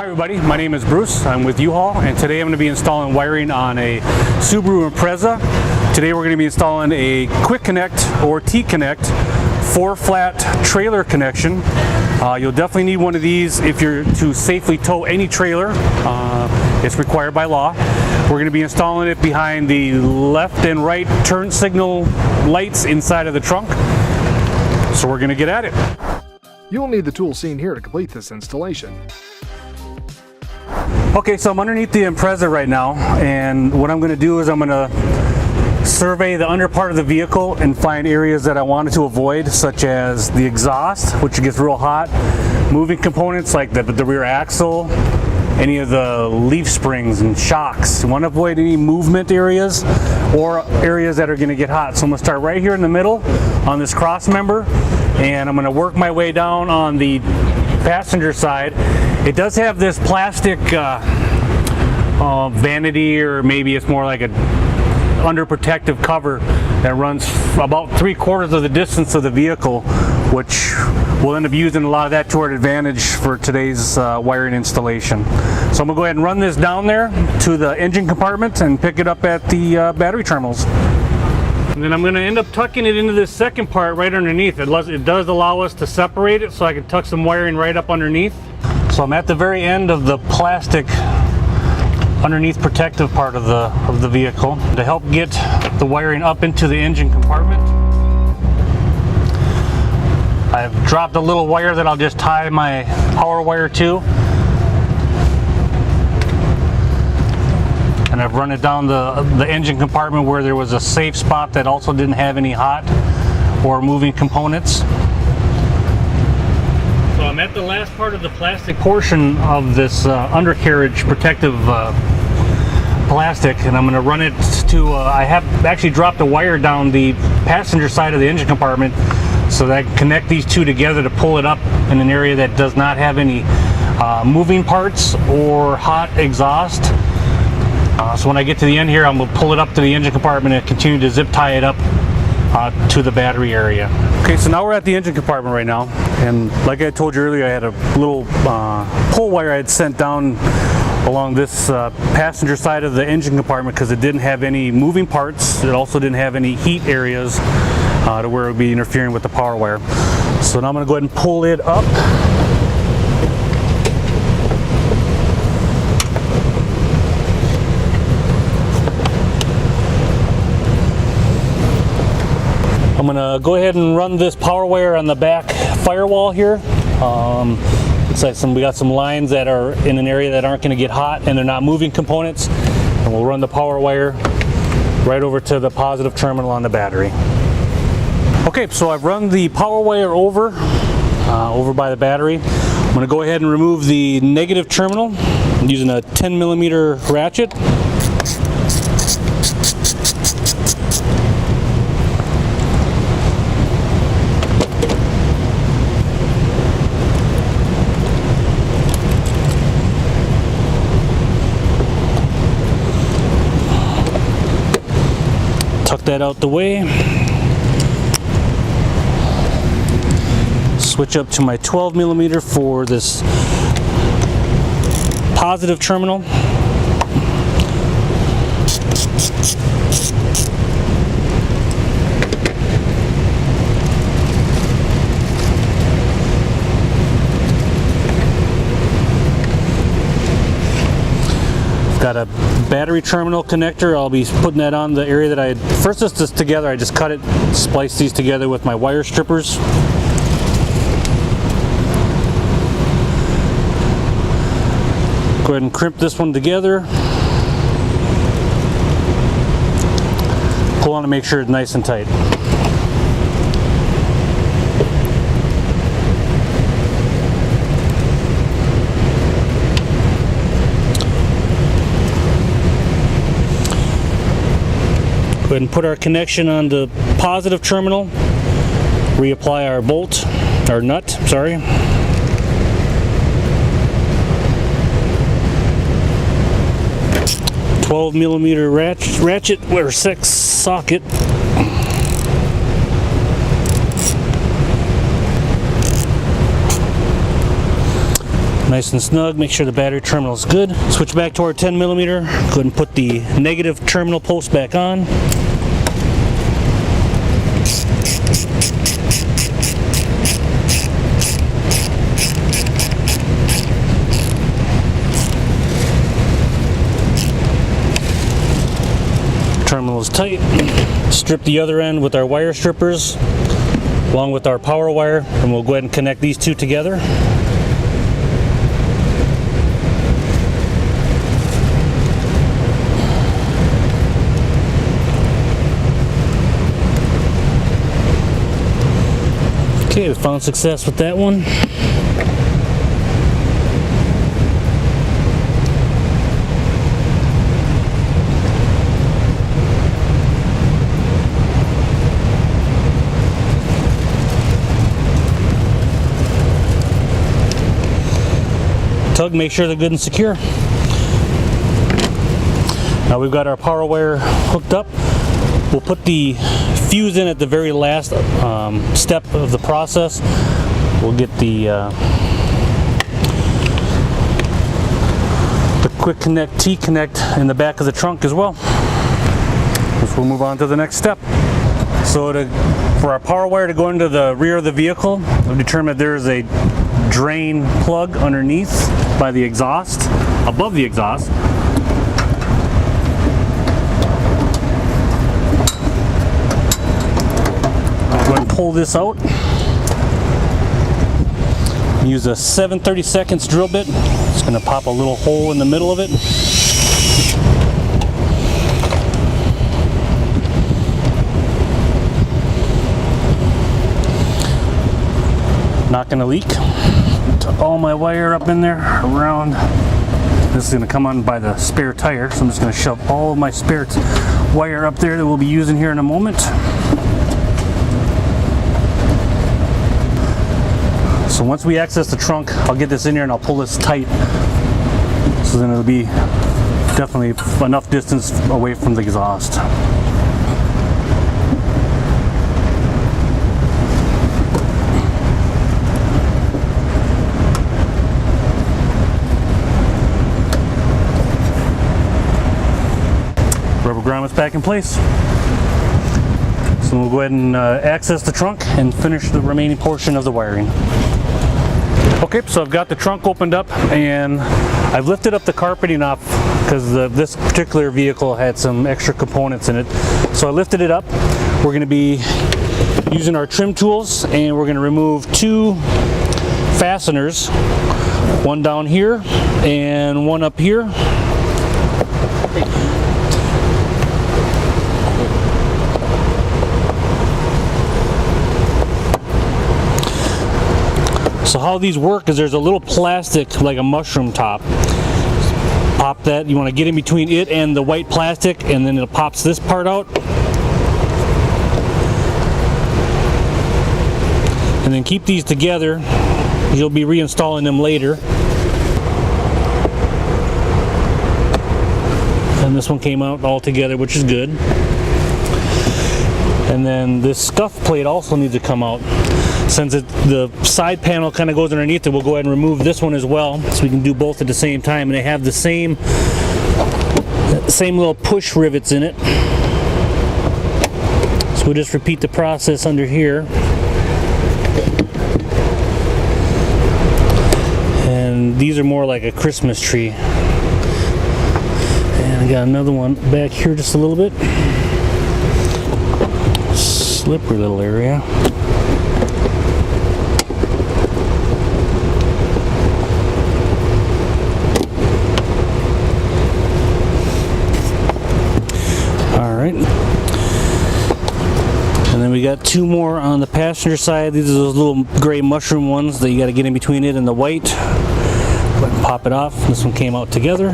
Hi everybody, my name is Bruce. I'm with U-Haul, and today I'm going to be installing wiring on a Subaru Impreza. Today we're going to be installing a quick connect or T-connect 4-flat trailer connection. You'll definitely need one of these if you're to safely tow any trailer. It's required by law. We're going to be installing it behind the left and right turn signal lights inside of the trunk. So we're going to get at it. You'll need the tools seen here to complete this installation. Okay, so I'm underneath the Impreza right now, and what I'm going to do is I'm going to survey the under part of the vehicle and find areas that I wanted to avoid, such as the exhaust, which gets real hot, moving components like the rear axle, any of the leaf springs and shocks. You want to avoid any movement areas or areas that are going to get hot. So I'm going to start right here in the middle on this cross member, and I'm going to work my way down on the passenger side. It does have this plastic vanity, or maybe it's more like a underprotective cover that runs about 3/4 of the distance of the vehicle, which we'll end up using a lot of that to our advantage for today's wiring installation. So I'm going to go ahead and run this down there to the engine compartment and pick it up at the battery terminals. And then I'm going to end up tucking it into this second part right underneath. It does allow us to separate it, so I can tuck some wiring right up underneath. So I'm at the very end of the plastic underneath protective part of the vehicle to help get the wiring up into the engine compartment. I've dropped a little wire that I'll just tie my power wire to, and I've run it down the engine compartment where there was a safe spot that also didn't have any hot or moving components. So I'm at the last part of the plastic portion of this undercarriage protective plastic, and I'm going to run it to, I have actually dropped a wire down the passenger side of the engine compartment so that I can connect these two together to pull it up in an area that does not have any moving parts or hot exhaust. So when I get to the end here, I'm going to pull it up to the engine compartment and continue to zip tie it up to the battery area. Okay, so now we're at the engine compartment right now, and like I told you earlier, I had a little pull wire I had sent down along this passenger side of the engine compartment because it didn't have any moving parts. It also didn't have any heat areas to where it would be interfering with the power wire. So now I'm going to go ahead and pull it up. I'm going to go ahead and run this power wire on the back firewall here. Looks like we got some lines that are in an area that aren't going to get hot and they're not moving components. And we'll run the power wire right over to the positive terminal on the battery. Okay, so I've run the power wire over by the battery. I'm going to go ahead and remove the negative terminal using a 10mm ratchet. Tuck that out the way. Switch up to my 12mm for this positive terminal. Got a battery terminal connector. I'll be putting that on the area that I had first this together. I just cut it, spliced these together with my wire strippers. Go ahead and crimp this one together. Pull on to make sure it's nice and tight. Go ahead and put our connection on the positive terminal, reapply our bolt, our nut, sorry. 12mm ratchet or 6 socket. Nice and snug. Make sure the battery terminal is good. Switch back to our 10 millimeter. Go ahead and put the negative terminal post back on. Terminal is tight. Strip the other end with our wire strippers along with our power wire, and we'll go ahead and connect these two together. Okay, we found success with that one. Tug, make sure they're good and secure. Now we've got our power wire hooked up. We'll put the fuse in at the very last step of the process. We'll get the quick connect T-connect in the back of the trunk as well. So we'll move on to the next step. So for our power wire to go into the rear of the vehicle, we've determined there's a drain plug underneath by the exhaust, above the exhaust. Go ahead and pull this out. Use a 7/32 drill bit. It's going to pop a little hole in the middle of it. Not going to leak. Tuck all my wire up in there around. This is going to come on by the spare tire, so I'm just going to shove all of my spare wire up there that we'll be using here in a moment. So once we access the trunk, I'll get this in here and I'll pull this tight. So then it'll be definitely enough distance away from the exhaust. Rubber grommets back in place. So we'll go ahead and access the trunk and finish the remaining portion of the wiring. Okay, so I've got the trunk opened up and I've lifted up the carpeting off because this particular vehicle had some extra components in it. So I lifted it up. We're going to be using our trim tools and we're going to remove two fasteners, one down here and one up here. So how these work is there's a little plastic like a mushroom top. Pop that, you want to get in between it and the white plastic, and then it pops this part out. And then keep these together. You'll be reinstalling them later. And this one came out all together, which is good. And then this scuff plate also needs to come out. Since the side panel kind of goes underneath it, we'll go ahead and remove this one as well, so we can do both at the same time. And they have the same little push rivets in it. So we'll just repeat the process under here. And these are more like a Christmas tree. And I got another one back here just a little bit. Slippery little area. Alright. And then we got two more on the passenger side. These are those little gray mushroom ones that you got to get in between it and the white. Go ahead and pop it off. This one came out together.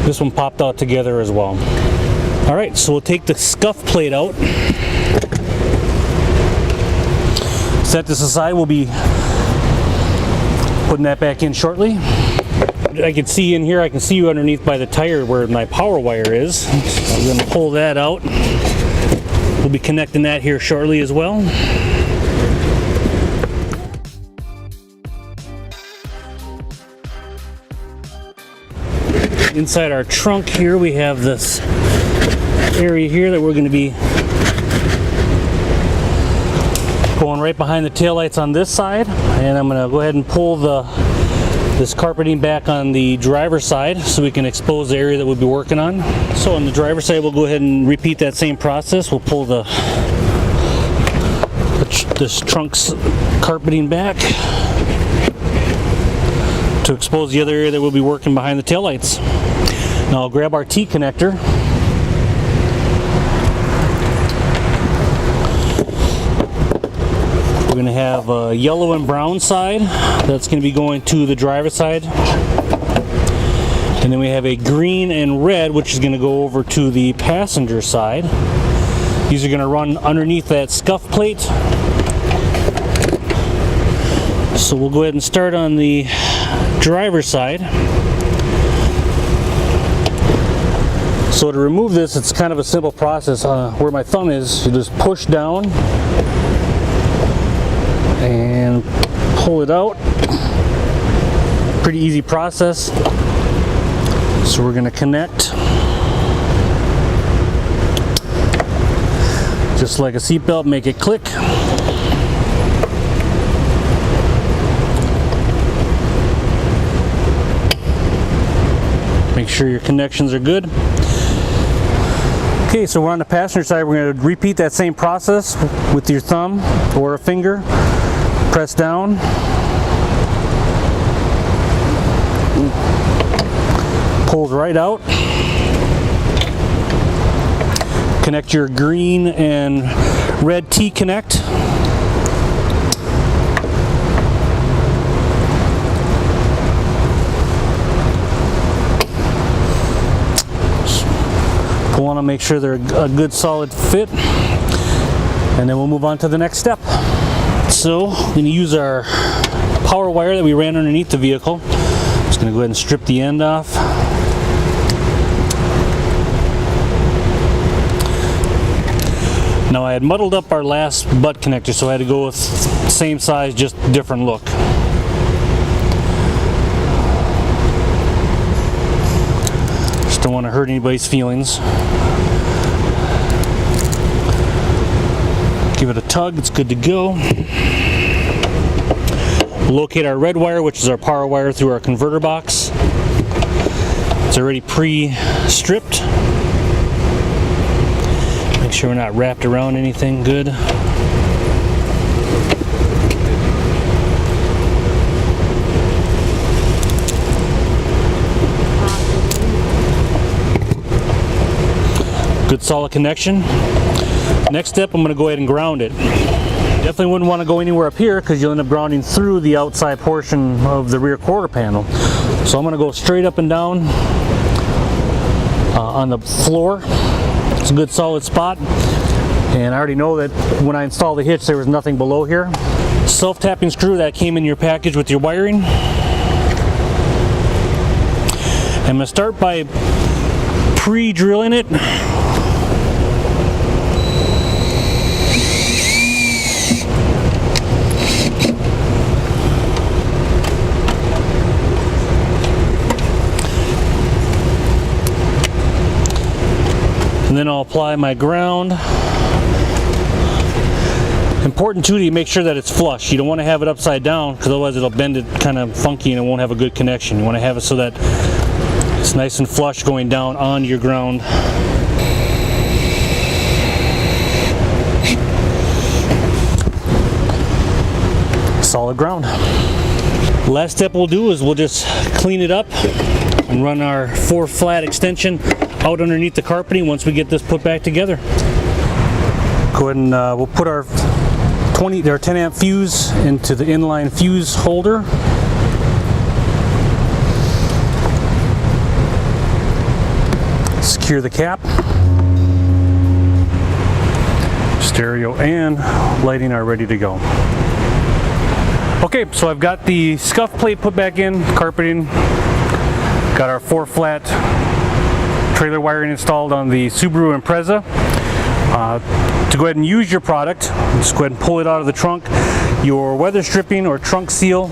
This one popped out together as well. Alright, so we'll take the scuff plate out. Set this aside. We'll be putting that back in shortly. I can see in here, I can see you underneath by the tire where my power wire is. So I'm going to pull that out. We'll be connecting that here shortly as well. Inside our trunk here, we have this area here that we're going to be going right behind the taillights on this side, and I'm going to go ahead and pull this carpeting back on the driver's side so we can expose the area that we'll be working on. So on the driver's side, we'll go ahead and repeat that same process. We'll pull this trunk's carpeting back to expose the other area that we'll be working behind the taillights. Now I'll grab our T connector. We're going to have a yellow and brown side that's going to be going to the driver's side. And then we have a green and red, which is going to go over to the passenger side. These are going to run underneath that scuff plate. So we'll go ahead and start on the driver's side. So to remove this, it's kind of a simple process. Where my thumb is, you just push down and pull it out. Pretty easy process. So we're going to connect just like a seatbelt, make it click. Make sure your connections are good. Okay, so we're on the passenger side. We're going to repeat that same process with your thumb or a finger. Press down. Pulls right out. Connect your green and red T-connect. Pull on them, make sure they're a good solid fit, and then we'll move on to the next step. So we're going to use our power wire that we ran underneath the vehicle. Just going to go ahead and strip the end off. Now I had muddled up our last butt connector, so I had to go with same size, just different look. Just don't want to hurt anybody's feelings. Give it a tug, it's good to go. Locate our red wire, which is our power wire, through our converter box. It's already pre-stripped. Make sure we're not wrapped around anything. Good. Good solid connection. Next step, I'm going to go ahead and ground it. Definitely wouldn't want to go anywhere up here because you'll end up grounding through the outside portion of the rear quarter panel. So I'm going to go straight up and down on the floor. It's a good solid spot. And I already know that when I installed the hitch, there was nothing below here. Self-tapping screw that came in your package with your wiring. I'm going to start by pre-drilling it. And then I'll apply my ground. Important too to make sure that it's flush. You don't want to have it upside down because otherwise it'll bend it kind of funky and it won't have a good connection. You want to have it so that it's nice and flush going down on your ground. Solid ground. Last step we'll do is we'll just clean it up and run our 4-flat extension out underneath the carpeting once we get this put back together. Go ahead and we'll put our 10 amp fuse into the inline fuse holder. Secure the cap. Stereo and lighting are ready to go. Okay, so I've got the scuff plate put back in, carpeting, got our 4-flat trailer wiring installed on the Subaru Impreza. To go ahead and use your product, just go ahead and pull it out of the trunk. Your weather stripping or trunk seal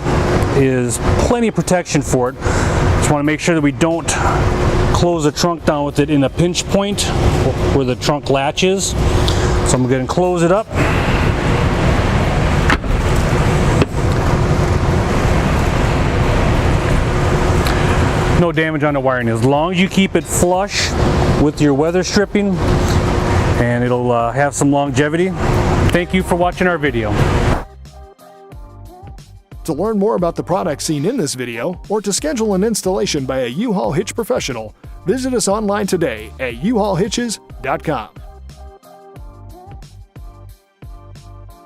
is plenty of protection for it. Just want to make sure that we don't close the trunk down with it in a pinch point where the trunk latch is. So I'm going to close it up. No damage on the wiring as long as you keep it flush with your weather stripping, and it'll have some longevity. Thank you for watching our video. To learn more about the products seen in this video, or to schedule an installation by a U-Haul Hitch professional, visit us online today at uhaulhitches.com.